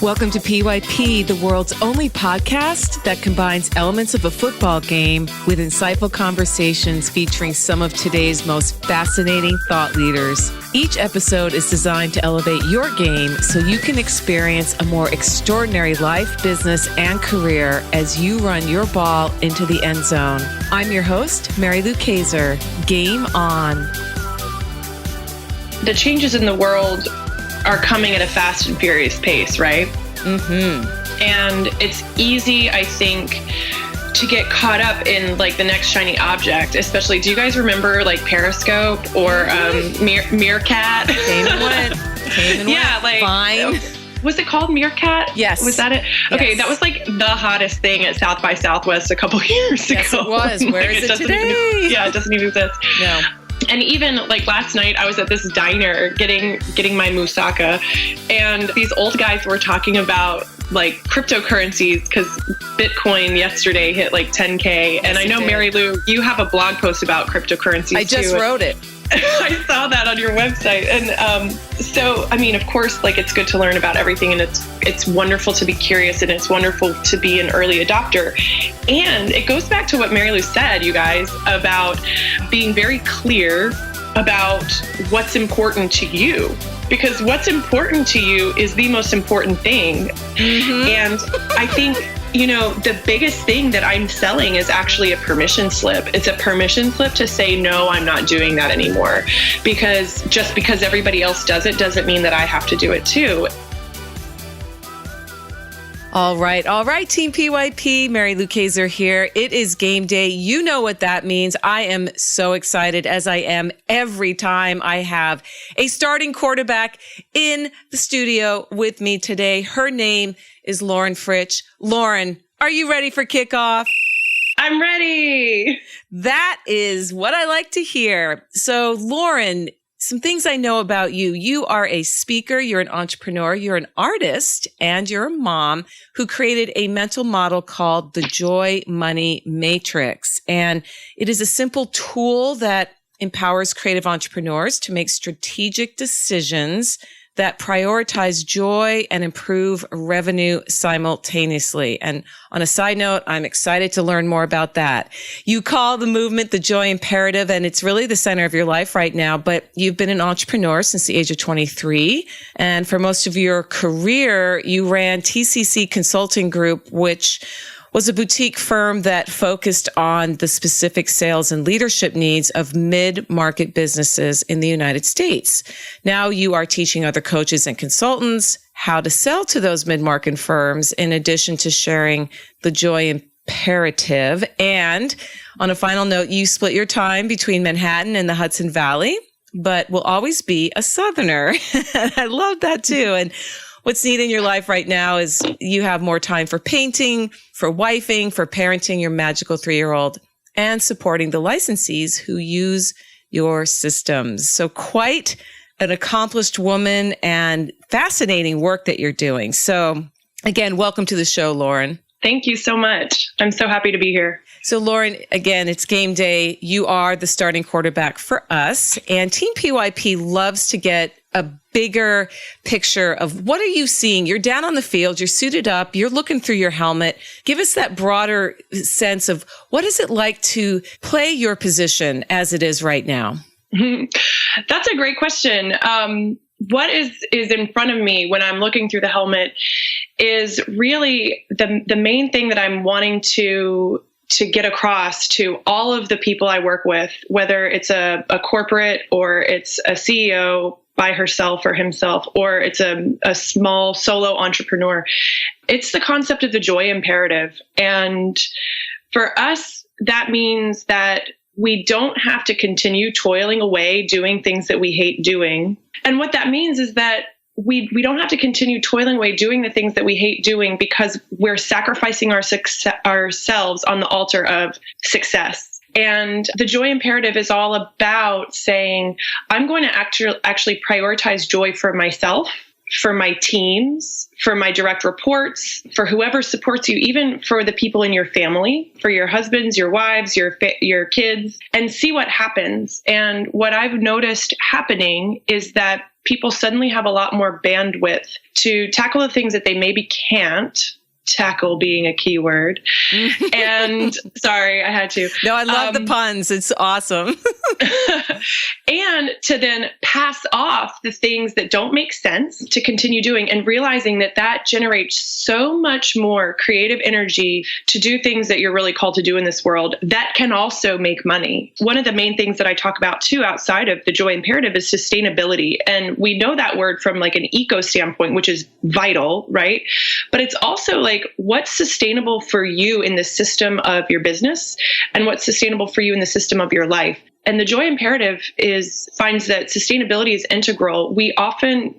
Welcome to PYP, the world's only podcast that combines elements of a football game with insightful conversations featuring some of today's most fascinating thought leaders. Each episode is designed to elevate your game so you can experience a more extraordinary life, business, and career as you run your ball into the end zone. I'm your host, Mary Lou Kaiser. Game on. The changes in the world are coming at a fast and furious pace, right? Mm-hmm. And it's easy, I think, to get caught up in like the next shiny object, especially, do you guys remember like Periscope or Meerkat? Came and went. Yeah, like Fine. Was it called Meerkat? Yes. Was that it? Okay, Yes. that was like the hottest thing at South by Southwest a couple years ago. Yes, it was. Where is it today? It doesn't even exist. No. And even like last night, I was at this diner getting my moussaka, and these old guys were talking about like cryptocurrencies because Bitcoin yesterday hit like 10K. And I know, Mary Lou, you have a blog post about cryptocurrencies. I just wrote it. I saw that on your website. And so, I mean, of course, like it's good to learn about everything, and it's wonderful to be curious, and it's wonderful to be an early adopter. And it goes back to what Mary Lou said, you guys, about being very clear about what's important to you. Because what's important to you is the most important thing. Mm-hmm. And I think, you know, the biggest thing that I'm selling is actually a permission slip. It's a permission slip to say, no, I'm not doing that anymore. Because just because everybody else does it doesn't mean that I have to do it too. All right, Team PYP, Mary Lou Kaiser here. It is game day. You know what that means. I am so excited, as I am every time I have a starting quarterback in the studio with me today. Her name is Lauren Fritsch. Lauren, are you ready for kickoff? I'm ready. That is what I like to hear. So, Lauren, some things I know about you. You are a speaker, you're an entrepreneur, you're an artist, and you're a mom who created a mental model called the Joy Money Matrix. And it is a simple tool that empowers creative entrepreneurs to make strategic decisions that prioritize joy and improve revenue simultaneously. And on a side note, I'm excited to learn more about that. You call the movement the Joy Imperative, and it's really the center of your life right now, but you've been an entrepreneur since the age of 23. And for most of your career, you ran TCC Consulting Group, which was a boutique firm that focused on the specific sales and leadership needs of mid-market businesses in the United States. Now you are teaching other coaches and consultants how to sell to those mid-market firms, in addition to sharing the Joy Imperative. And on a final note, you split your time between Manhattan and the Hudson Valley, but will always be a Southerner. I love that too. And what's neat in your life right now is you have more time for painting, for wifing, for parenting your magical 3-year-old, and supporting the licensees who use your systems. So quite an accomplished woman and fascinating work that you're doing. So again, welcome to the show, Lauren. Thank you so much. I'm so happy to be here. So Lauren, again, it's game day. You are the starting quarterback for us, and Team PYP loves to get a bigger picture of what are you seeing? You're down on the field, you're suited up, you're looking through your helmet. Give us that broader sense of what is it like to play your position as it is right now? That's a great question. What is in front of me when I'm looking through the helmet is really the main thing that I'm wanting to get across to all of the people I work with, whether it's a corporate or it's a CEO by herself or himself, or it's a small solo entrepreneur. It's the concept of the joy imperative. And for us, that means that we don't have to continue toiling away doing things that we hate doing. And what that means is that we don't have to continue toiling away doing the things that we hate doing because we're sacrificing ourselves on the altar of success. And the joy imperative is all about saying, I'm going to actually prioritize joy for myself, for my teams, for my direct reports, for whoever supports you, even for the people in your family, for your husbands, your wives, your kids, and see what happens. And what I've noticed happening is that people suddenly have a lot more bandwidth to tackle the things that they maybe can't. Tackle being a key word. And sorry, I had to. No, I love the puns. It's awesome. And to then pass off the things that don't make sense to continue doing, and realizing that that generates so much more creative energy to do things that you're really called to do in this world that can also make money. One of the main things that I talk about too, outside of the joy imperative, is sustainability. And we know that word from like an eco standpoint, which is vital, right? But it's also like, what's sustainable for you in the system of your business, and what's sustainable for you in the system of your life. And the joy imperative finds that sustainability is integral. We often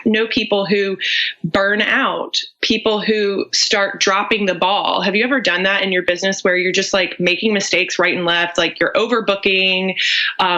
know people who burn out, people who start dropping the ball. Have you ever done that in your business where you're just like making mistakes right and left? Like you're overbooking,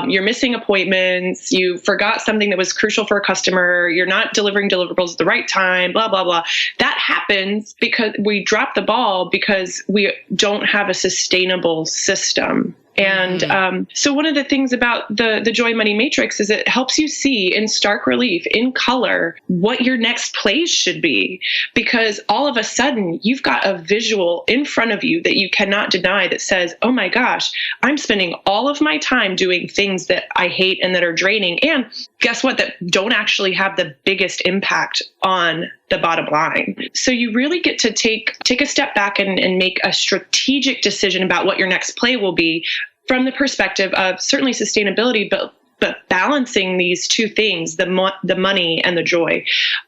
you're missing appointments, you forgot something that was crucial for a customer, you're not delivering deliverables at the right time, blah, blah, blah. That happens because we drop the ball because we don't have a sustainable system. And so one of the things about the Joy Money Matrix is it helps you see in stark relief, in color, what your next plays should be. Because all of a sudden, you've got a visual in front of you that you cannot deny that says, oh my gosh, I'm spending all of my time doing things that I hate and that are draining. And guess what? That don't actually have the biggest impact on the bottom line. So you really get to take a step back and make a strategic decision about what your next play will be from the perspective of certainly sustainability, but balancing these two things, the money and the joy.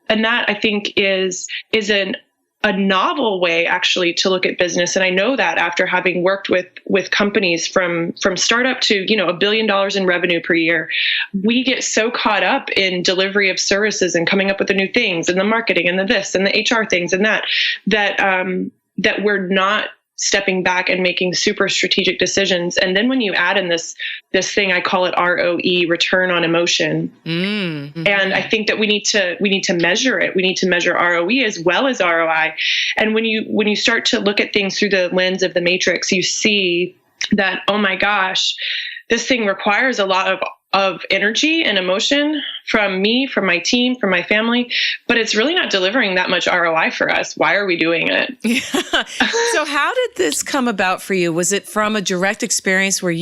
And that I think is a novel way actually to look at business. And I know that after having worked with companies from startup to, $1 billion in revenue per year, we get so caught up in delivery of services and coming up with the new things and the marketing and the this and the HR things and that we're not stepping back and making super strategic decisions. And then when you add in this thing, I call it ROE, return on emotion. Mm-hmm. And I think that we need to measure it. We need to measure ROE as well as ROI. And when you start to look at things through the lens of the matrix, you see that, oh my gosh, this thing requires a lot of energy and emotion from me, from my team, from my family, but it's really not delivering that much ROI for us. Why are we doing it? Yeah. So how did this come about for you? Was it from a direct experience where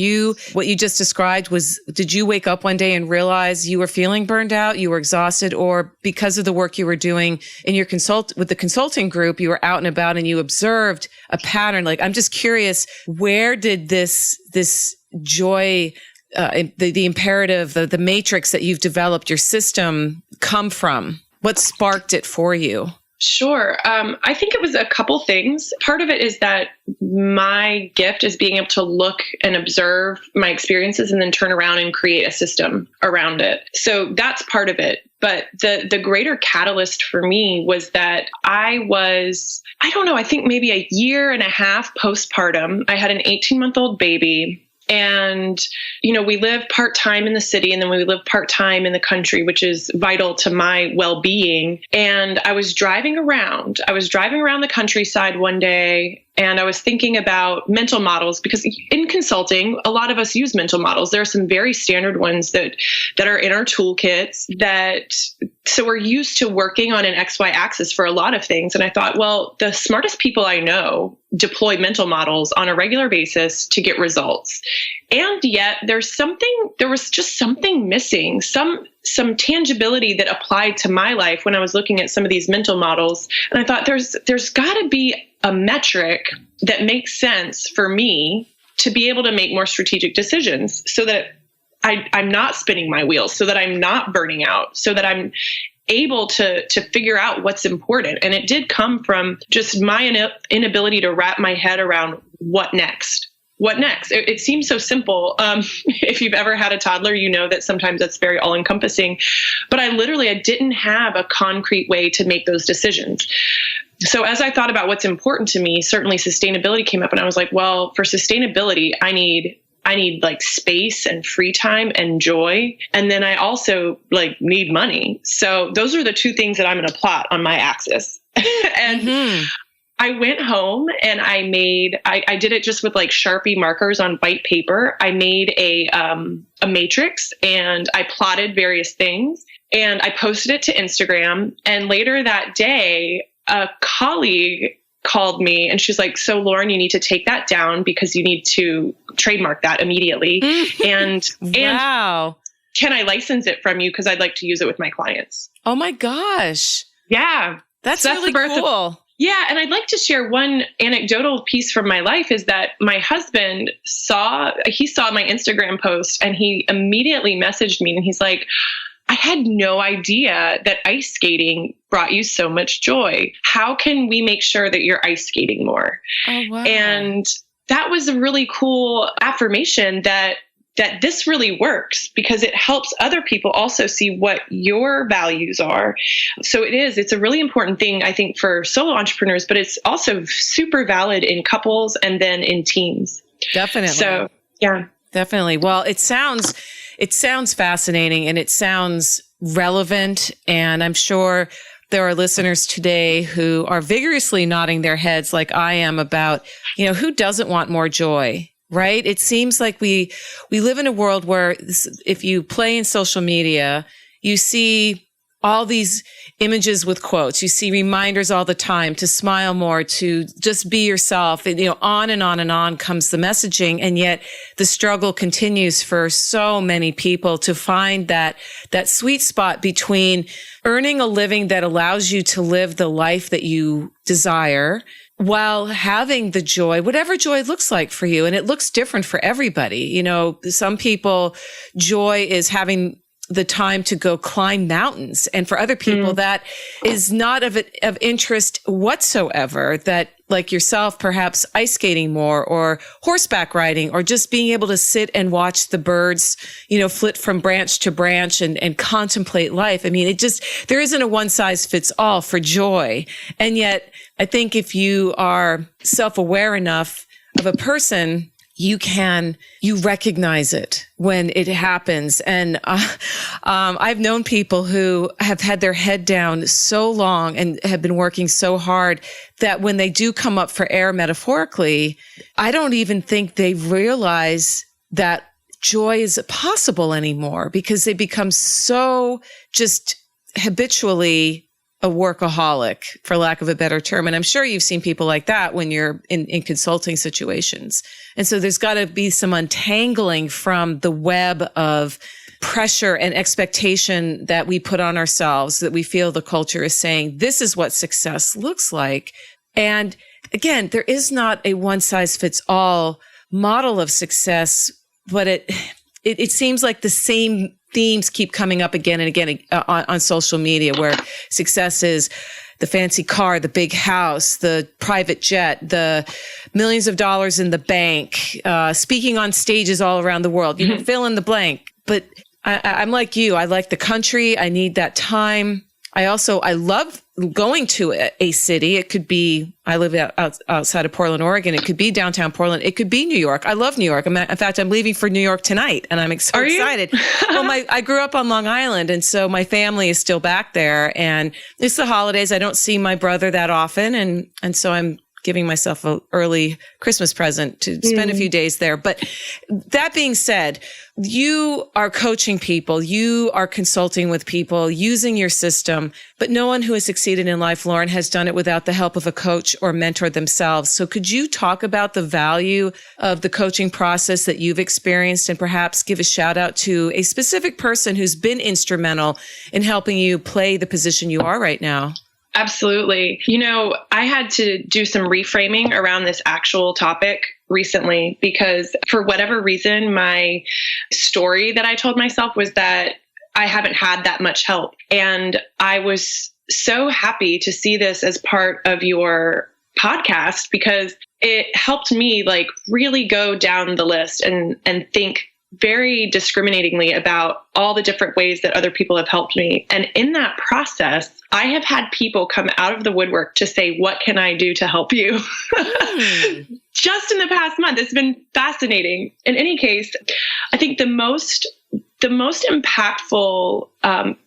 what you just described did you wake up one day and realize you were feeling burned out, you were exhausted, or because of the work you were doing in your with the consulting group, you were out and about and you observed a pattern? Like, I'm just curious, where did this joy, the imperative, the matrix that you've developed, your system, come from? What sparked it for you? Sure. I think it was a couple things. Part of it is that my gift is being able to look and observe my experiences and then turn around and create a system around it. So that's part of it. But the greater catalyst for me was that I think maybe a year and a half postpartum. I had an 18-month-old baby. And, we live part-time in the city and then we live part-time in the country, which is vital to my well-being. And I was driving around the countryside one day, and I was thinking about mental models, because in consulting, a lot of us use mental models. There are some very standard ones that are in our toolkits so we're used to working on an XY axis for a lot of things. And I thought, well, the smartest people I know deploy mental models on a regular basis to get results. And yet there was just something missing, some tangibility that applied to my life when I was looking at some of these mental models. And I thought there's got to be a metric that makes sense for me to be able to make more strategic decisions so that I'm not spinning my wheels, so that I'm not burning out, so that I'm able to figure out what's important. And it did come from just my inability to wrap my head around what next. What next? It seems so simple. If you've ever had a toddler, you know that sometimes that's very all-encompassing. But I didn't have a concrete way to make those decisions. So as I thought about what's important to me, certainly sustainability came up, and I was like, well, for sustainability, I need like space and free time and joy. And then I also need money. So those are the two things that I'm going to plot on my axis. And I went home and I did it just with like Sharpie markers on white paper. I made a matrix and I plotted various things and I posted it to Instagram. And later that day, a colleague called me and she's like, so Lauren, you need to take that down because you need to trademark that immediately. And wow. Can I license it from you? Because I'd like to use it with my clients. Oh my gosh. Yeah. That's really cool. Yeah. And I'd like to share one anecdotal piece from my life is that my husband saw my Instagram post and he immediately messaged me and he's like, I had no idea that ice skating brought you so much joy. How can we make sure that you're ice skating more? Oh, wow. And that was a really cool affirmation that this really works because it helps other people also see what your values are. So it's a really important thing, I think, for solo entrepreneurs, but it's also super valid in couples and then in teams. Definitely. So, yeah. Definitely. Well, it sounds fascinating and it sounds relevant. And I'm sure there are listeners today who are vigorously nodding their heads like I am about, who doesn't want more joy? Right? It seems like we live in a world where if you play in social media, you see all these images with quotes. You see reminders all the time to smile more, to just be yourself. And, on and on and on comes the messaging. And yet the struggle continues for so many people to find that sweet spot between earning a living that allows you to live the life that you desire while having the joy, whatever joy looks like for you. And it looks different for everybody. Some people, joy is having the time to go climb mountains. And for other people, that is not of interest whatsoever, that like yourself, perhaps ice skating more or horseback riding or just being able to sit and watch the birds, flit from branch to branch and contemplate life. I mean, there isn't a one size fits all for joy. And yet I think if you are self-aware enough of a person, you recognize it when it happens. And I've known people who have had their head down so long and have been working so hard that when they do come up for air metaphorically, I don't even think they realize that joy is possible anymore because they become so just habitually a workaholic, for lack of a better term. And I'm sure you've seen people like that when you're in consulting situations. And so there's got to be some untangling from the web of pressure and expectation that we put on ourselves, that we feel the culture is saying, this is what success looks like. And again, there is not a one size fits all model of success, but it seems like the same themes keep coming up again and again on social media, where success is the fancy car, the big house, the private jet, the millions of dollars in the bank, speaking on stages all around the world. You can fill in the blank. But I'm like you. I like the country. I need that time. I love going to a city. It could be, I live outside of Portland, Oregon. It could be downtown Portland. It could be New York. I love New York. In fact, I'm leaving for New York tonight and I'm so excited. Well, I grew up on Long Island. And so my family is still back there and it's the holidays. I don't see my brother that often. And so I'm giving myself an early Christmas present to spend a few days there. But that being said, you are coaching people, you are consulting with people, using your system, but no one who has succeeded in life, Lauren, has done it without the help of a coach or mentor themselves. So could you talk about the value of the coaching process that you've experienced and perhaps give a shout out to a specific person who's been instrumental in helping you play the position you are right now? Absolutely. I had to do some reframing around this actual topic recently because for whatever reason, my story that I told myself was that I haven't had that much help. And I was so happy to see this as part of your podcast because it helped me really go down the list and think very discriminatingly about all the different ways that other people have helped me. And in that process, I have had people come out of the woodwork to say, what can I do to help you? Just in the past month, it's been fascinating. In any case, I think the most impactful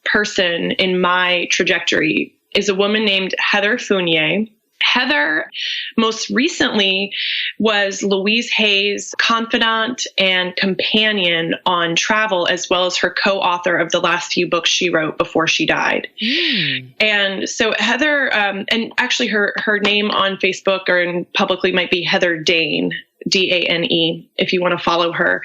person in my trajectory is a woman named Heather Fournier. Heather, most recently, was Louise Hay's confidant and companion on travel, as well as her co-author of the last few books she wrote before she died. And so Heather, and actually her name on Facebook or publicly might be Heather Dane, Dane, if you want to follow her.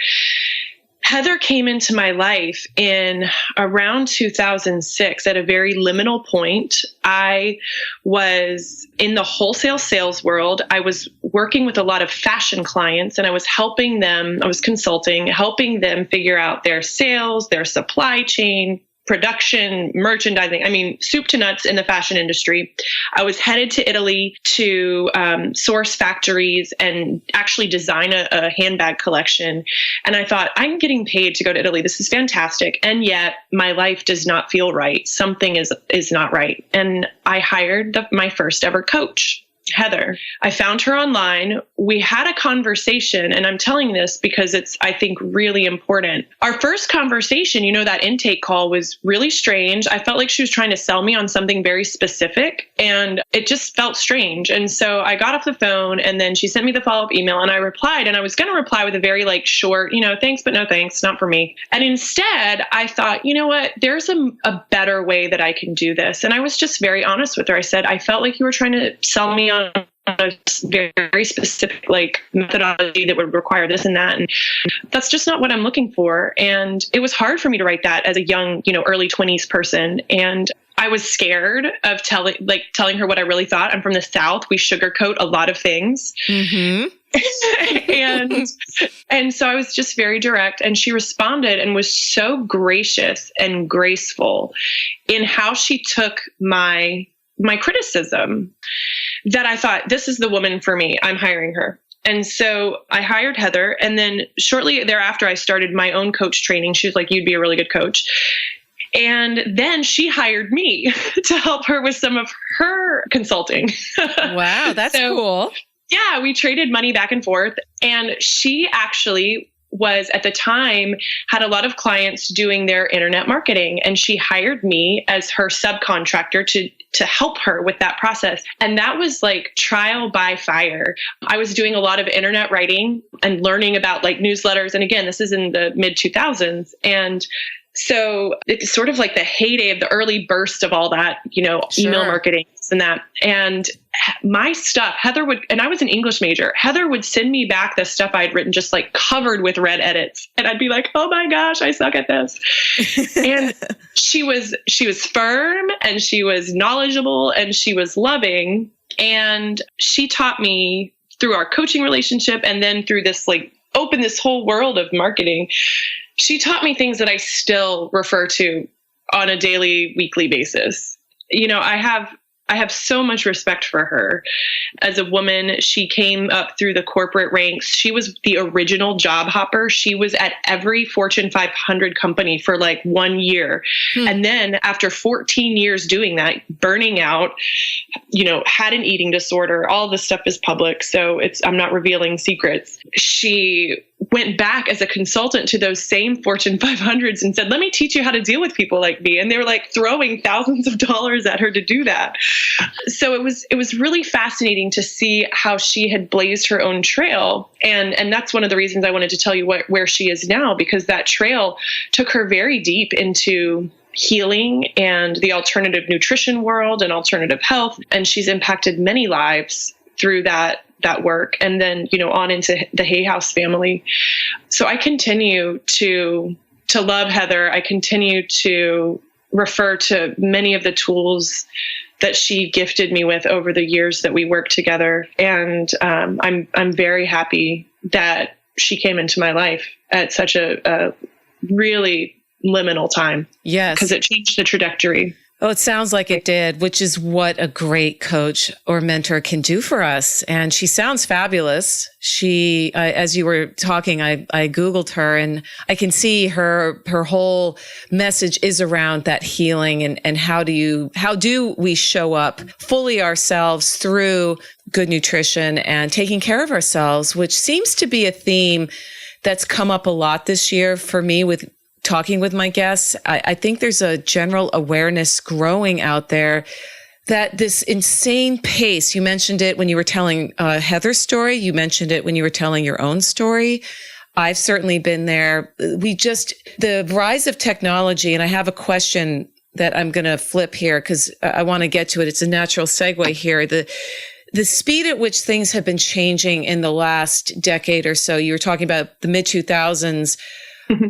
Heather came into my life in around 2006 at a very liminal point. I was in the wholesale sales world. I was working with a lot of fashion clients, and I was helping them, I was consulting, helping them figure out their sales, their supply chain, production, merchandising, I mean, soup to nuts in the fashion industry. I was headed to Italy to source factories and actually design a handbag collection. And I thought, I'm getting paid to go to Italy. This is fantastic. And yet my life does not feel right. Something is not right. And I hired my first ever coach, Heather. I found her online. We had a conversation, and I'm telling this because it's, I think, really important. Our first conversation, that intake call was really strange. I felt like she was trying to sell me on something very specific, and it just felt strange. And so I got off the phone, and then she sent me the follow-up email, and I replied, and I was going to reply with a very short, thanks, but no thanks, not for me. And instead, I thought, you know what, there's a better way that I can do this. And I was just very honest with her. I said, I felt like you were trying to sell me on a very specific methodology that would require this and that. And that's just not what I'm looking for. And it was hard for me to write that as a young, early 20s person. And I was scared of telling her what I really thought. I'm from the South. We sugarcoat a lot of things. Mm-hmm. and so I was just very direct, and she responded and was so gracious and graceful in how she took my criticism that I thought, this is the woman for me. I'm hiring her. And so I hired Heather. And then shortly thereafter, I started my own coach training. She was like, you'd be a really good coach. And then she hired me to help her with some of her consulting. Wow, that's cool. Yeah, we traded money back and forth. And she actually was at the time had a lot of clients doing their internet marketing, and she hired me as her subcontractor to help her with that process. And that was trial by fire. I was doing a lot of internet writing and learning about newsletters. And again, this is in the mid 2000s. And so it's sort of the heyday of the early burst of all that, Sure. email marketing and that. And my stuff, Heather would, and I was an English major, Heather would send me back the stuff I'd written just covered with red edits. And I'd be like, oh my gosh, I suck at this. And she was firm, and she was knowledgeable, and she was loving. And she taught me through our coaching relationship, and then through this opened this whole world of marketing. She taught me things that I still refer to on a daily, weekly basis. I have so much respect for her as a woman. She came up through the corporate ranks. She was the original job hopper. She was at every Fortune 500 company for 1 year. And then after 14 years doing that, burning out, had an eating disorder, all this stuff is public. So I'm not revealing secrets. She went back as a consultant to those same Fortune 500s and said, let me teach you how to deal with people like me. And they were throwing thousands of dollars at her to do that. So it was really fascinating to see how she had blazed her own trail. And that's one of the reasons I wanted to tell you where she is now, because that trail took her very deep into healing and the alternative nutrition world and alternative health. And she's impacted many lives through that work, and then, on into the Hay House family. So I continue to love Heather. I continue to refer to many of the tools that she gifted me with over the years that we worked together. And I'm very happy that she came into my life at such a really liminal time. Yes. Because it changed the trajectory. Oh, it sounds like it did, which is what a great coach or mentor can do for us. And she sounds fabulous. She, as you were talking, I Googled her, and I can see her whole message is around that healing and how do we show up fully ourselves through good nutrition and taking care of ourselves, which seems to be a theme that's come up a lot this year for me with talking with my guests. I think there's a general awareness growing out there that this insane pace, you mentioned it when you were telling Heather's story. You mentioned it when you were telling your own story. I've certainly been there. The rise of technology, and I have a question that I'm going to flip here because I want to get to it. It's a natural segue here. The speed at which things have been changing in the last decade or so. You were talking about the mid 2000s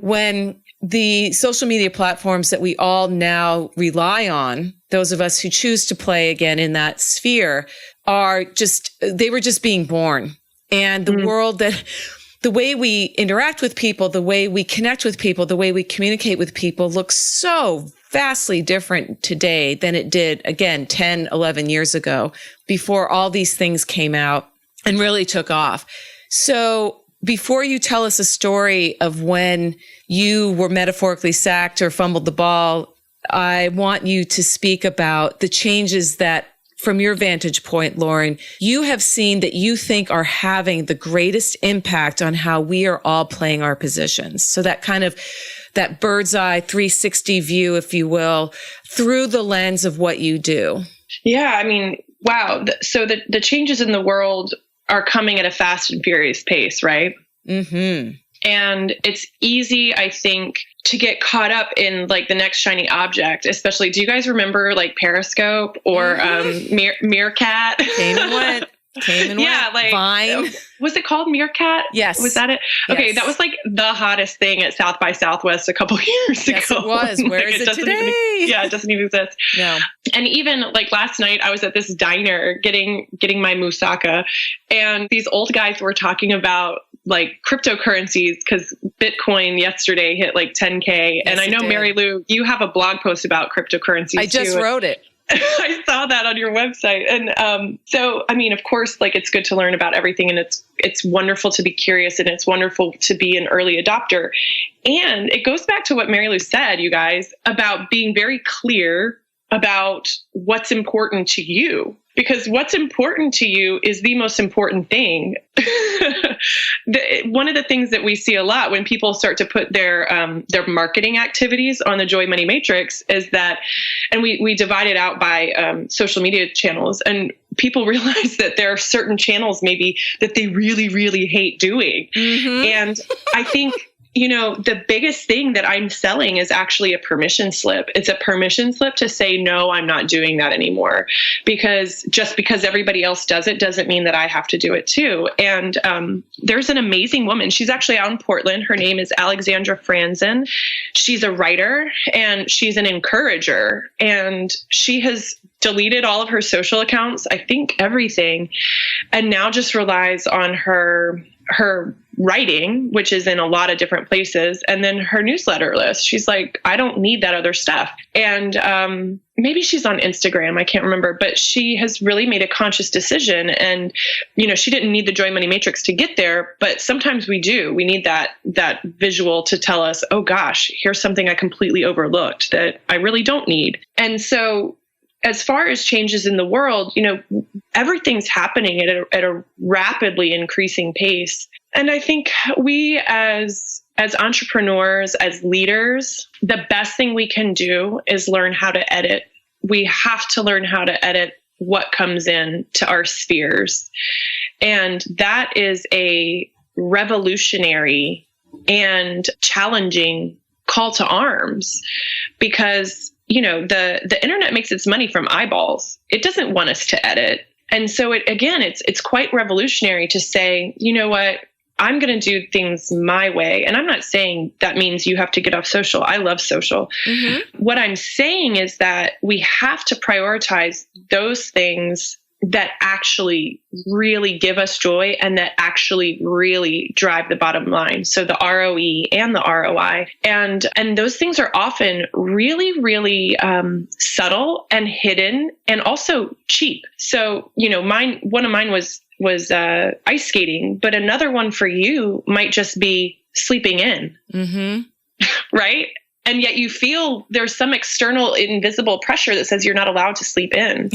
when the social media platforms that we all now rely on, those of us who choose to play again in that sphere, they were just being born. And the world the way we interact with people, the way we connect with people, the way we communicate with people looks so vastly different today than it did, again, 10, 11 years ago, before all these things came out and really took off. So before you tell us a story of when you were metaphorically sacked or fumbled the ball, I want you to speak about the changes that, from your vantage point, Lauren, you have seen that you think are having the greatest impact on how we are all playing our positions. So that bird's eye 360 view, if you will, through the lens of what you do. Yeah, I mean, wow. So the changes in the world are coming at a fast and furious pace, right? Mm-hmm. And it's easy, I think, to get caught up in like the next shiny object, especially, do you guys remember like Periscope or Meerkat? Came and went. Yeah, like Vine. Was it called Meerkat? Yes. Was that it? Okay, Yes. That was like the hottest thing at South by Southwest a couple years ago. Yes, it was. Where is it today? It doesn't even exist. No. And even like last night, I was at this diner getting my moussaka, and these old guys were talking about like cryptocurrencies because Bitcoin yesterday hit like 10K. Yes, and I know, Mary Lou, you have a blog post about cryptocurrencies. I just wrote it. I saw that on your website. And so, I mean, of course, like it's good to learn about everything, and it's wonderful to be curious, and it's wonderful to be an early adopter. And it goes back to what Mary Lou said, you guys, about being very clear about what's important to you, because what's important to you is the most important thing. One of the things that we see a lot when people start to put their marketing activities on the Joy Money Matrix is that, and we divide it out by social media channels, and people realize that there are certain channels maybe that they really, really hate doing. Mm-hmm. And I think, the biggest thing that I'm selling is actually a permission slip. It's a permission slip to say, no, I'm not doing that anymore. Because just because everybody else does it doesn't mean that I have to do it too. And there's an amazing woman. She's actually out in Portland. Her name is Alexandra Franzen. She's a writer and she's an encourager. And she has deleted all of her social accounts, I think everything, and now just relies on her writing, which is in a lot of different places, and then her newsletter list. She's like, I don't need that other stuff. And maybe she's on Instagram, I can't remember, but she has really made a conscious decision. And, she didn't need the Joy Money Matrix to get there, but sometimes we do. We need that visual to tell us, oh gosh, here's something I completely overlooked that I really don't need. And so as far as changes in the world, everything's happening at a rapidly increasing pace. And I think we as entrepreneurs, as leaders, the best thing we can do is learn how to edit. We have to learn how to edit what comes in to our spheres. And that is a revolutionary and challenging call to arms, because the internet makes its money from eyeballs. It doesn't want us to edit. And so it's quite revolutionary to say, you know what, I'm going to do things my way. And I'm not saying that means you have to get off social. I love social. Mm-hmm. What I'm saying is that we have to prioritize those things that actually really give us joy and that actually really drive the bottom line. So the ROE and the ROI. And those things are often really, really subtle and hidden and also cheap. So, one of mine was ice skating, but another one for you might just be sleeping in. Mm-hmm. Right? And yet you feel there's some external invisible pressure that says you're not allowed to sleep in.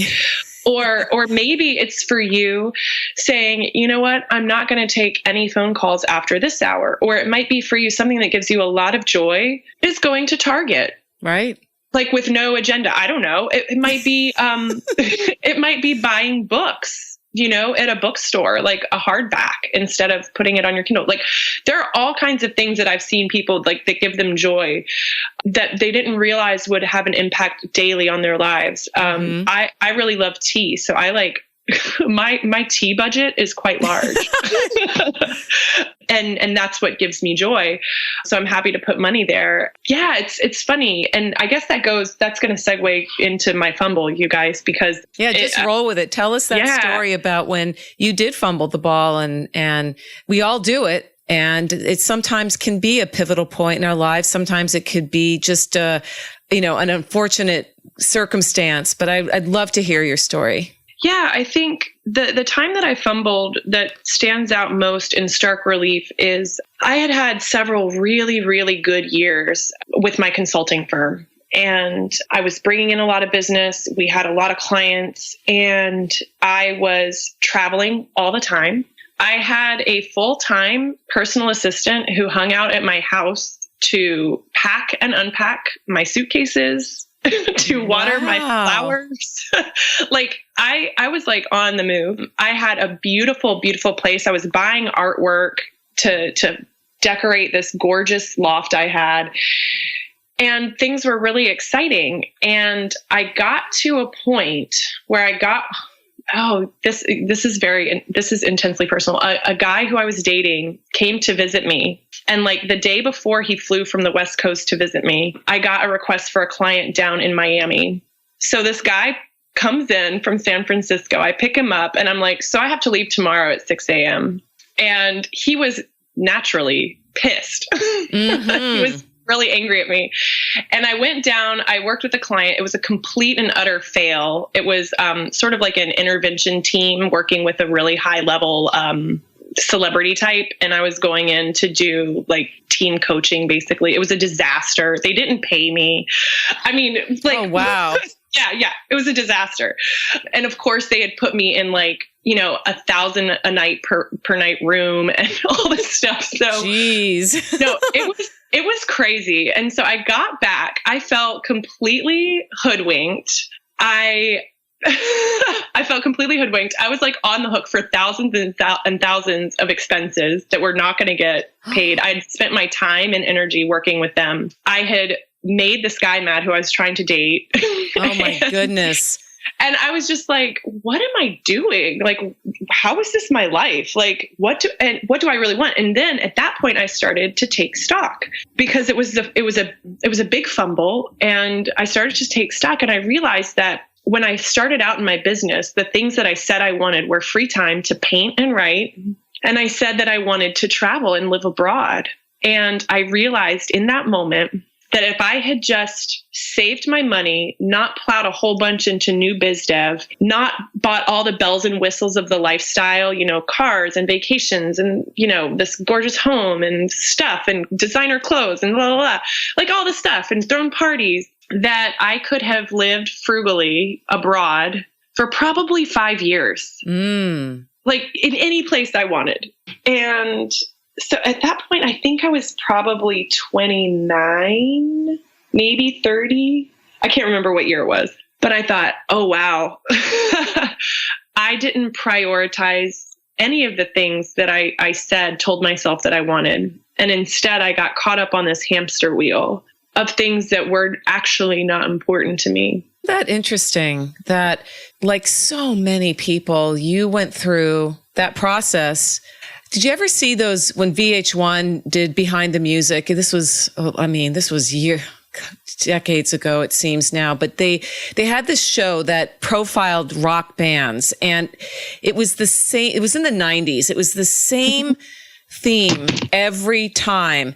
Or maybe it's for you saying, you know what, I'm not going to take any phone calls after this hour. Or it might be for you something that gives you a lot of joy is going to Target. Right. Like with no agenda. I don't know. It might be, it might be buying books, at a bookstore, like a hardback instead of putting it on your Kindle. Like there are all kinds of things that I've seen people like that give them joy that they didn't realize would have an impact daily on their lives. I really love tea. So I like, my tea budget is quite large. And that's what gives me joy. So I'm happy to put money there. Yeah, it's funny. And I guess that's going to segue into my fumble, you guys, because just roll with it. Tell us that story about when you did fumble the ball, and we all do it. And it sometimes can be a pivotal point in our lives. Sometimes it could be just an unfortunate circumstance, but I'd love to hear your story. Yeah, I think the time that I fumbled that stands out most in stark relief is I had several really, really good years with my consulting firm. And I was bringing in a lot of business. We had a lot of clients, and I was traveling all the time. I had a full-time personal assistant who hung out at my house to pack and unpack my suitcases, to water my flowers. Like I was like on the move. I had a beautiful, beautiful place. I was buying artwork to decorate this gorgeous loft I had. And things were really exciting. And I got to a point where I got, this is intensely personal. A guy who I was dating came to visit me. And like the day before he flew from the West Coast to visit me, I got a request for a client down in Miami. So this guy comes in from San Francisco. I pick him up and I'm like, so I have to leave tomorrow at 6 a.m. And he was naturally pissed. Mm-hmm. He was really angry at me. And I went down, I worked with a client. It was a complete and utter fail. It was sort of like an intervention team working with a really high level celebrity type. And I was going in to do like team coaching, basically. It was a disaster. They didn't pay me. I mean, like, oh, wow. Yeah. It was a disaster. And of course they had put me in like, $1,000 a night per night room and all this stuff. So jeez. No, it was crazy. And so I got back, I felt completely hoodwinked. I felt completely hoodwinked. I was like on the hook for thousands and thousands of expenses that were not going to get paid. I'd spent my time and energy working with them. I had made this guy mad who I was trying to date. Oh my goodness. And I was just like, what am I doing? Like, how is this my life? Like, what do I really want? And then at that point I started to take stock because it was a big fumble, and I started to take stock, and I realized that when I started out in my business, the things that I said I wanted were free time to paint and write. And I said that I wanted to travel and live abroad. And I realized in that moment that if I had just saved my money, not plowed a whole bunch into new biz dev, not bought all the bells and whistles of the lifestyle, cars and vacations and, this gorgeous home and stuff and designer clothes and blah, blah, blah, like all this stuff and thrown parties, that I could have lived frugally abroad for probably 5 years, like in any place I wanted. And so at that point, I think I was probably 29, maybe 30. I can't remember what year it was, but I thought, oh, wow, I didn't prioritize any of the things that I told myself that I wanted. And instead, I got caught up on this hamster wheel of things that were actually not important to me. That interesting that, like so many people, you went through that process. Did you ever see those when VH1 did Behind the Music? This was decades ago, it seems now, but they had this show that profiled rock bands, and it was the same. It was in the 90s. It was the same theme every time,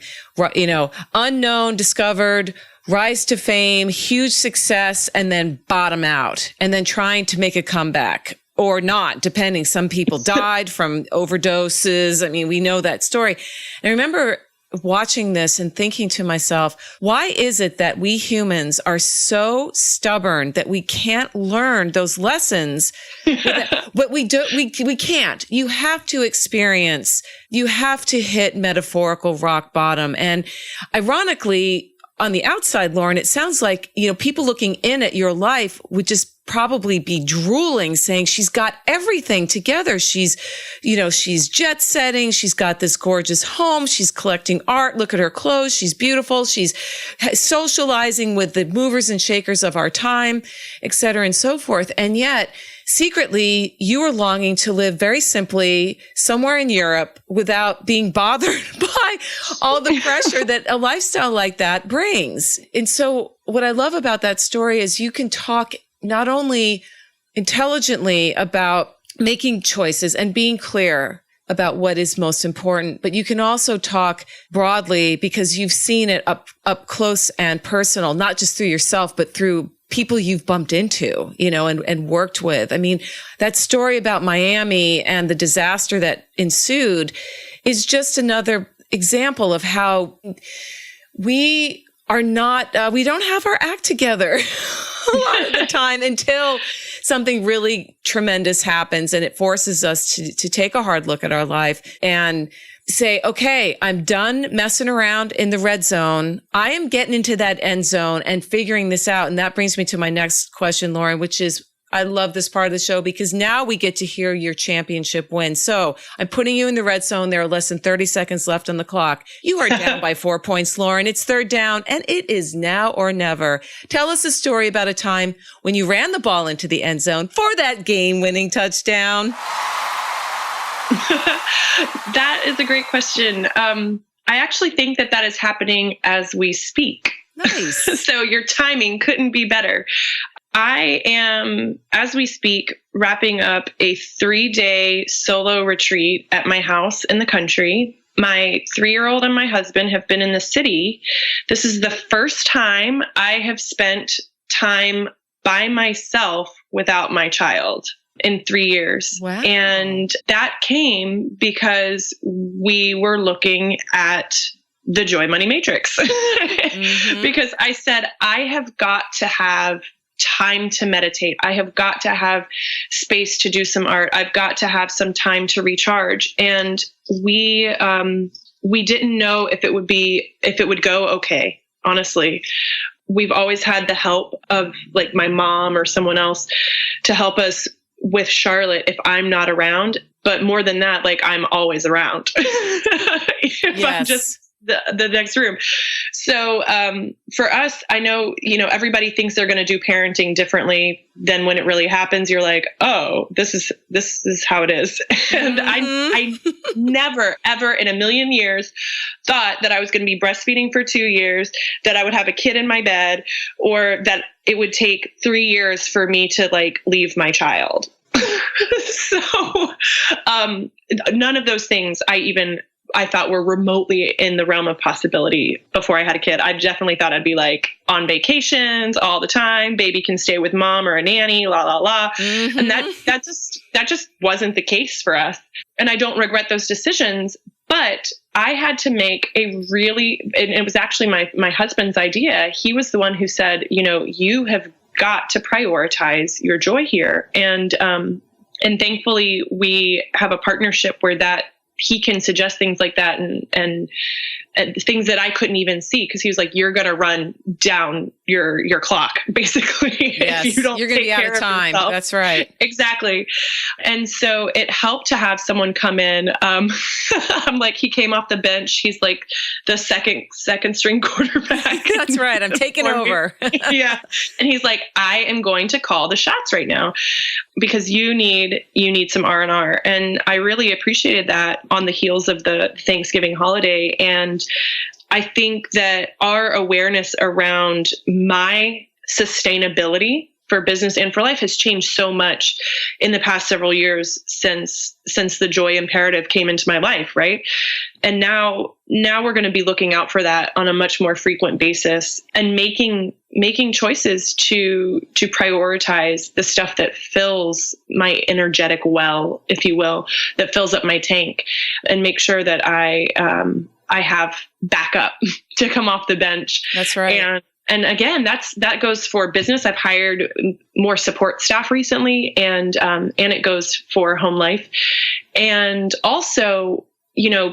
unknown, discovered, rise to fame, huge success, and then bottom out, and then trying to make a comeback. Or not, depending. Some people died from overdoses. I mean, we know that story. And I remember watching this and thinking to myself, why is it that we humans are so stubborn that we can't learn those lessons? But we can't. You have to experience, you have to hit metaphorical rock bottom. And ironically, on the outside, Lauren, it sounds like, people looking in at your life would just probably be drooling, saying she's got everything together. She's jet setting. She's got this gorgeous home. She's collecting art. Look at her clothes. She's beautiful. She's socializing with the movers and shakers of our time, et cetera, and so forth. And yet, secretly, you are longing to live very simply somewhere in Europe without being bothered by all the pressure that a lifestyle like that brings. And so what I love about that story is you can talk not only intelligently about making choices and being clear about what is most important, but you can also talk broadly because you've seen it up close and personal, not just through yourself, but through people you've bumped into, and worked with. I mean, that story about Miami and the disaster that ensued is just another example of how we don't have our act together a lot of the time until something really tremendous happens, and it forces us to take a hard look at our life and say, okay, I'm done messing around in the red zone. I am getting into that end zone and figuring this out. And that brings me to my next question, Lauren, which is, I love this part of the show because now we get to hear your championship win. So I'm putting you in the red zone. There are less than 30 seconds left on the clock. You are down by 4 points, Lauren. It's third down, and it is now or never. Tell us a story about a time when you ran the ball into the end zone for that game-winning touchdown. That is a great question. I actually think that is happening as we speak. Nice. So your timing couldn't be better. I am, as we speak, wrapping up a 3-day solo retreat at my house in the country. My 3-year-old and my husband have been in the city. This is the first time I have spent time by myself without my child in 3 years. Wow. And that came because we were looking at the Joy Money Matrix. Because I said, I have got to have time to meditate. I have got to have space to do some art. I've got to have some time to recharge. And we didn't know if it would go okay. Honestly, we've always had the help of like my mom or someone else to help us with Charlotte if I'm not around. But more than that, like I'm always around. If I'm just the next room. So for us, I know, everybody thinks they're going to do parenting differently than when it really happens. You're like, oh, this is how it is. And I never, ever in a million years thought that I was going to be breastfeeding for 2 years, that I would have a kid in my bed, or that it would take 3 years for me to like leave my child. So none of those things I thought were remotely in the realm of possibility before I had a kid. I definitely thought I'd be like on vacations all the time. Baby can stay with mom or a nanny, la, la, la. And that just wasn't the case for us. And I don't regret those decisions, but I had to make and it was actually my husband's idea. He was the one who said, you have got to prioritize your joy here. And thankfully we have a partnership where that he can suggest things like that and things that I couldn't even see, because he was like, you're going to run down your clock, basically. Yes, if you don't you're going to be out of time. That's right. Exactly. And so it helped to have someone come in. I'm like, he came off the bench. He's like the second string quarterback. That's right. I'm taking over. Yeah. And he's like, I am going to call the shots right now because you need some R&R. And I really appreciated that on the heels of the Thanksgiving holiday. And I think that our awareness around my sustainability for business and for life has changed so much in the past several years since the joy imperative came into my life, right? And now we're going to be looking out for that on a much more frequent basis and making choices to prioritize the stuff that fills my energetic well, if you will, that fills up my tank, and make sure that I have backup to come off the bench. That's right. And again, that goes for business. I've hired more support staff recently, and it goes for home life. And also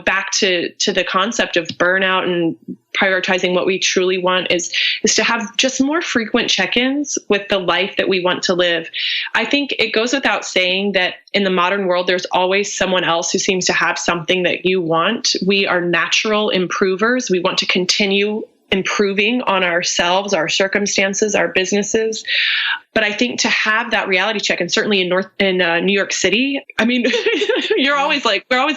back to the concept of burnout and prioritizing what we truly want is to have just more frequent check-ins with the life that we want to live. I think it goes without saying that in the modern world, there's always someone else who seems to have something that you want. We are natural improvers. We want to continue improving on ourselves, our circumstances, our businesses. But I think to have that reality check, and certainly in New York City, I mean, we're always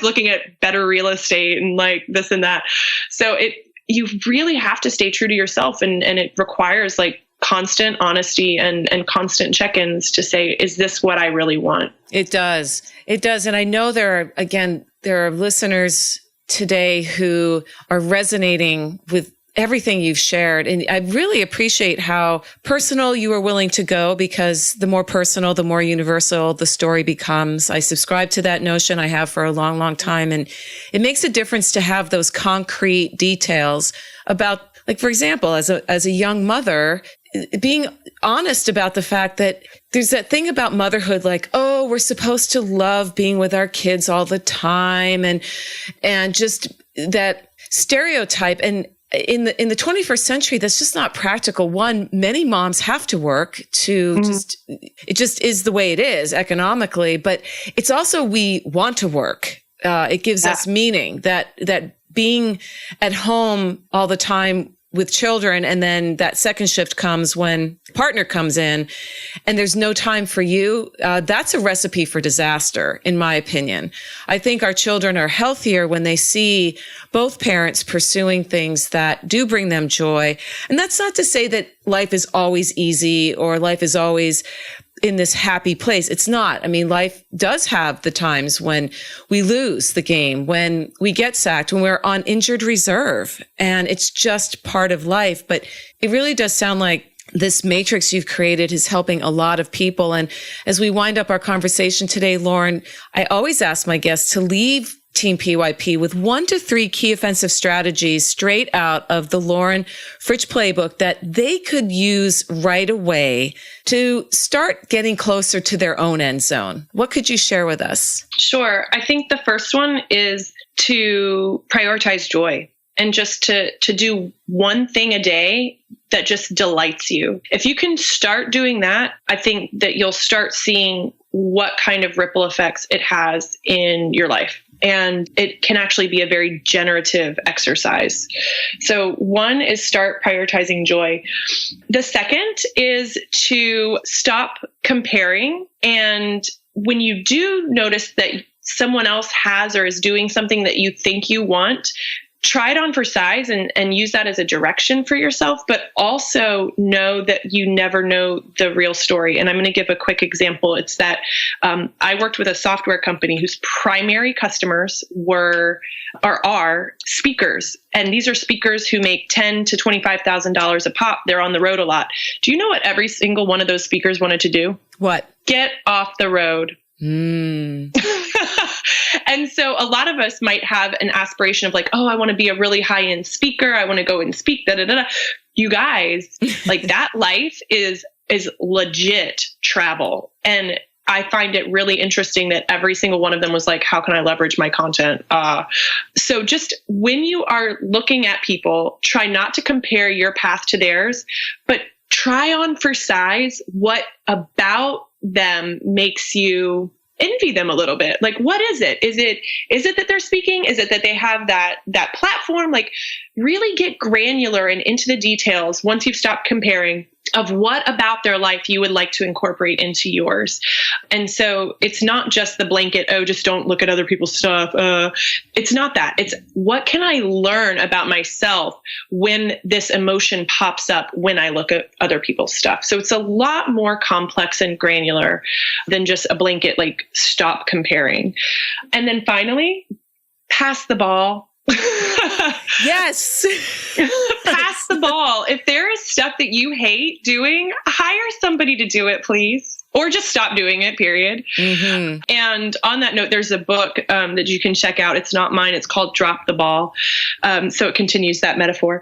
looking at better real estate and like this and that. So you really have to stay true to yourself, and it requires like constant honesty and constant check-ins to say, is this what I really want? It does. And I know there are listeners today who are resonating with everything you've shared. And I really appreciate how personal you are willing to go, because the more personal, the more universal the story becomes. I subscribe to that notion. I have for a long, long time. And it makes a difference to have those concrete details about, like, for example, as a young mother, being honest about the fact that there's that thing about motherhood, like, oh, we're supposed to love being with our kids all the time, and just that stereotype. And in the 21st century, that's just not practical. One, many moms have to work to it just is the way it is economically, but it's also, we want to work. It gives us meaning that being at home all the time with children, and then that second shift comes when partner comes in and there's no time for you. That's a recipe for disaster, in my opinion. I think our children are healthier when they see both parents pursuing things that do bring them joy. And that's not to say that life is always easy or life is always in this happy place. It's not. I mean, life does have the times when we lose the game, when we get sacked, when we're on injured reserve, and it's just part of life. But it really does sound like this matrix you've created is helping a lot of people. And as we wind up our conversation today, Lauren, I always ask my guests to leave Team PYP with 1 to 3 key offensive strategies straight out of the Lauren Fritsch playbook that they could use right away to start getting closer to their own end zone. What could you share with us? Sure. I think the first one is to prioritize joy, and just to do one thing a day that just delights you. If you can start doing that, I think that you'll start seeing what kind of ripple effects it has in your life. And it can actually be a very generative exercise. So one is start prioritizing joy. The second is to stop comparing. And when you do notice that someone else has or is doing something that you think you want, try it on for size and use that as a direction for yourself, but also know that you never know the real story. And I'm going to give a quick example. It's that I worked with a software company whose primary customers are speakers. And these are speakers who make $10,000 to $25,000 a pop. They're on the road a lot. Do you know what every single one of those speakers wanted to do? What? Get off the road. And so a lot of us might have an aspiration of like, oh, I want to be a really high-end speaker. I want to go and speak, da, da, da, da. You guys, like that life is legit travel. And I find it really interesting that every single one of them was like, how can I leverage my content? So just when you are looking at people, try not to compare your path to theirs, but try on for size what about them makes you envy them a little bit. Like, what is it? Is it that they're speaking? Is it that they have that platform? Like, really get granular and into the details once you've stopped comparing of what about their life you would like to incorporate into yours. And so it's not just the blanket, oh, just don't look at other people's stuff. It's not that. It's what can I learn about myself when this emotion pops up when I look at other people's stuff. So it's a lot more complex and granular than just a blanket, like stop comparing. And then finally, pass the ball. Yes. Pass the ball. If there is stuff that you hate doing, hire somebody to do it, please. Or just stop doing it, period. Mm-hmm. And on that note, there's a book that you can check out. It's not mine. It's called Drop the Ball. So it continues that metaphor.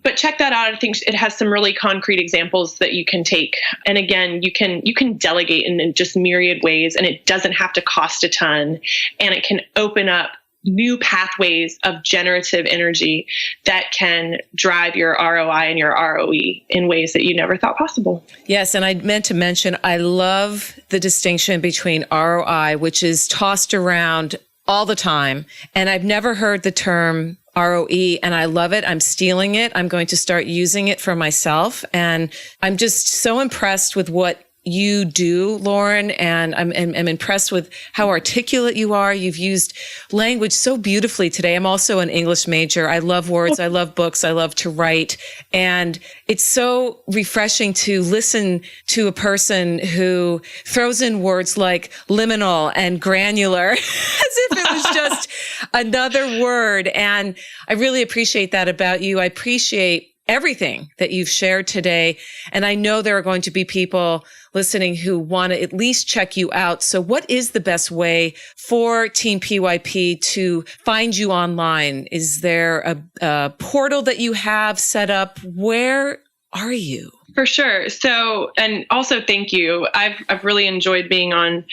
But check that out. I think it has some really concrete examples that you can take. And again, you can delegate in just myriad ways, and it doesn't have to cost a ton. And it can open up new pathways of generative energy that can drive your ROI and your ROE in ways that you never thought possible. Yes. And I meant to mention, I love the distinction between ROI, which is tossed around all the time. And I've never heard the term ROE, and I love it. I'm stealing it. I'm going to start using it for myself. And I'm just so impressed with what you do, Lauren, and I'm impressed with how articulate you are. You've used language so beautifully today. I'm also an English major. I love words. I love books. I love to write. And it's so refreshing to listen to a person who throws in words like liminal and granular as if it was just another word. And I really appreciate that about you. I appreciate everything that you've shared today. And I know there are going to be people listening who want to at least check you out. So what is the best way for Team PYP to find you online? Is there a portal that you have set up? Where are you? For sure. So, and also thank you. I've really enjoyed being on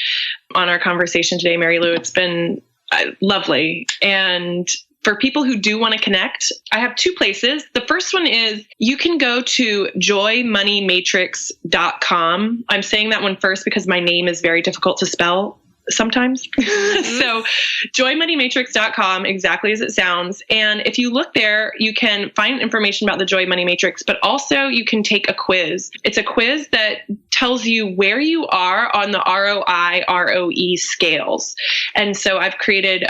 our conversation today, Mary Lou. It's been lovely. And for people who do want to connect, I have two places. The first one is you can go to joymoneymatrix.com. I'm saying that one first because my name is very difficult to spell sometimes. So joymoneymatrix.com, exactly as it sounds. And if you look there, you can find information about the Joy Money Matrix, but also you can take a quiz. It's a quiz that tells you where you are on the ROI, ROE scales. And so I've created,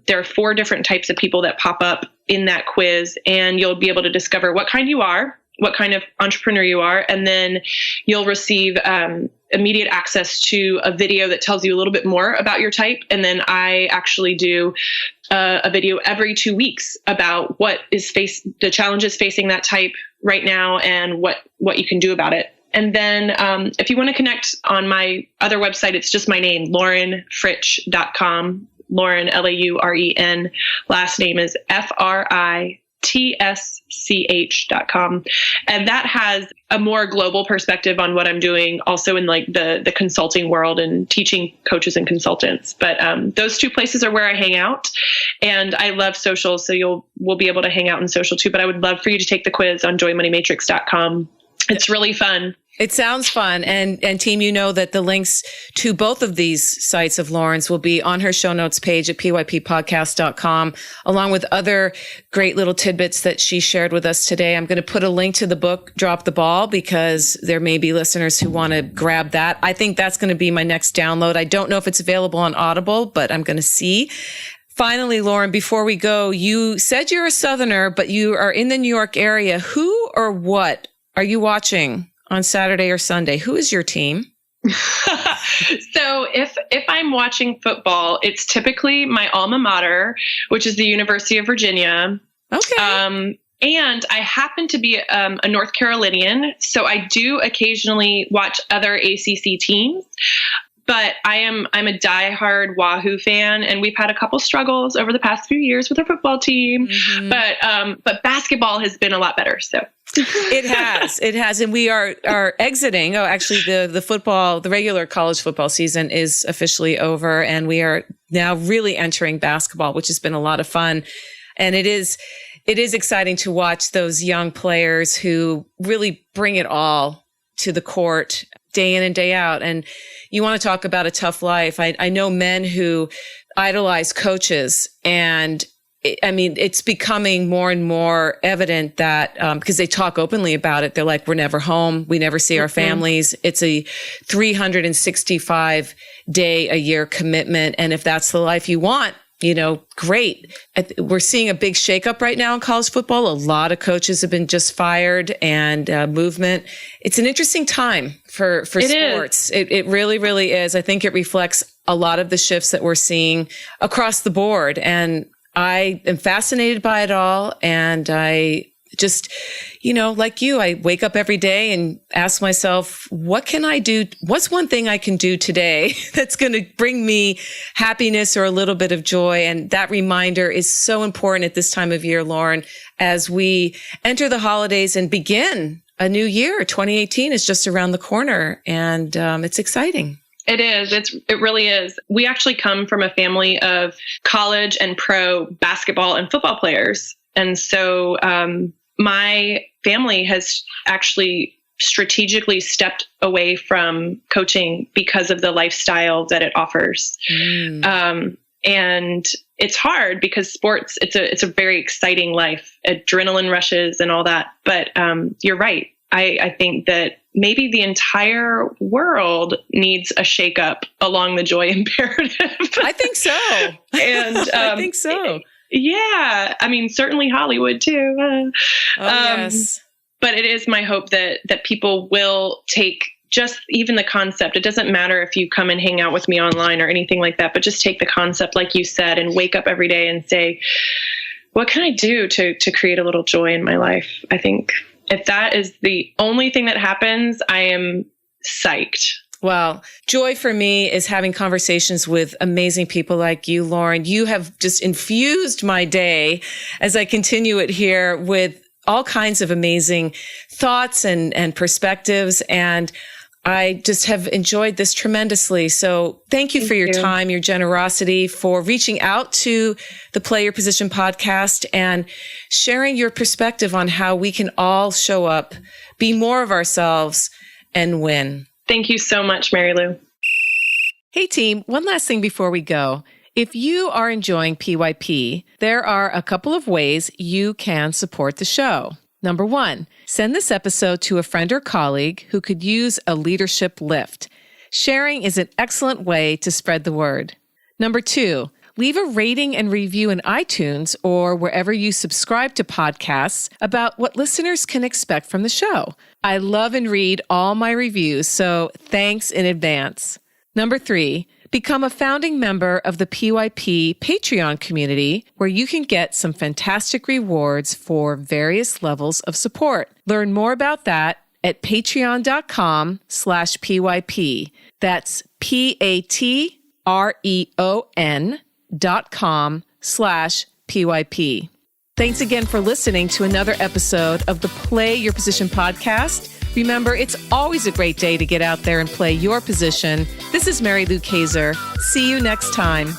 there are 4 different types of people that pop up in that quiz, and you'll be able to discover what kind you are, what kind of entrepreneur you are, and then you'll receive immediate access to a video that tells you a little bit more about your type. And then I actually do a video every 2 weeks about what is the challenges facing that type right now and what you can do about it. And then if you want to connect on my other website, it's just my name, laurenfritsch.com. Lauren, Lauren. Last name is FRITSCH.com. And that has a more global perspective on what I'm doing, also in like the consulting world and teaching coaches and consultants. But those 2 places are where I hang out, and I love social. So we'll be able to hang out in social too, but I would love for you to take the quiz on joymoneymatrix.com. It's really fun. It sounds fun. And team, you know that the links to both of these sites of Lauren's will be on her show notes page at pyppodcast.com, along with other great little tidbits that she shared with us today. I'm going to put a link to the book, Drop the Ball, because there may be listeners who want to grab that. I think that's going to be my next download. I don't know if it's available on Audible, but I'm going to see. Finally, Lauren, before we go, you said you're a Southerner, but you are in the New York area. Who or what are you watching on Saturday or Sunday? Who is your team? So if I'm watching football, it's typically my alma mater, which is the University of Virginia. Okay. And I happen to be a North Carolinian, so I do occasionally watch other ACC teams. But I'm a diehard Wahoo fan, and we've had a couple struggles over the past few years with our football team. Mm-hmm. But basketball has been a lot better. So it has, and we are exiting. Oh, actually, the regular college football season is officially over, and we are now really entering basketball, which has been a lot of fun. And it is exciting to watch those young players who really bring it all to the court day in and day out. And you want to talk about a tough life. I know men who idolize coaches, and it's becoming more and more evident that because they talk openly about it, they're like, we're never home. We never see our families. It's a 365 day a year commitment. And if that's the life you want, great. We're seeing a big shakeup right now in college football. A lot of coaches have been just fired, and movement. It's an interesting time for sports. It really, really is. I think it reflects a lot of the shifts that we're seeing across the board. And I am fascinated by it all. And I just, like you, I wake up every day and ask myself, what can I do? What's one thing I can do today that's going to bring me happiness or a little bit of joy? And that reminder is so important at this time of year, Lauren, as we enter the holidays and begin a new year. 2018 is just around the corner, and it's exciting. It is. It really is. We actually come from a family of college and pro basketball and football players. And so my family has actually strategically stepped away from coaching because of the lifestyle that it offers. And it's hard because sports, it's a very exciting life, adrenaline rushes and all that. But you're right. I think that maybe the entire world needs a shakeup along the joy imperative. I think so. And I think so. Yeah. I mean, certainly Hollywood too. Yes. But it is my hope that people will take just even the concept. It doesn't matter if you come and hang out with me online or anything like that, but just take the concept, like you said, and wake up every day and say, what can I do to create a little joy in my life? I think if that is the only thing that happens, I am psyched. Well, joy for me is having conversations with amazing people like you, Lauren. You have just infused my day as I continue it here with all kinds of amazing thoughts and perspectives. And I just have enjoyed this tremendously. So thank you for your time, your generosity, for reaching out to the Play Your Position podcast and sharing your perspective on how we can all show up, be more of ourselves, and win. Thank you so much, Mary Lou. Hey team, one last thing before we go. If you are enjoying PYP, there are a couple of ways you can support the show. Number 1, send this episode to a friend or colleague who could use a leadership lift. Sharing is an excellent way to spread the word. Number 2, leave a rating and review in iTunes or wherever you subscribe to podcasts about what listeners can expect from the show. I love and read all my reviews, so thanks in advance. Number 3, become a founding member of the PYP Patreon community, where you can get some fantastic rewards for various levels of support. Learn more about that at patreon.com/PYP. That's patreon.com/PYP. Thanks again for listening to another episode of the Play Your Position podcast. Remember, it's always a great day to get out there and play your position. This is Mary Lou Kaiser. See you next time.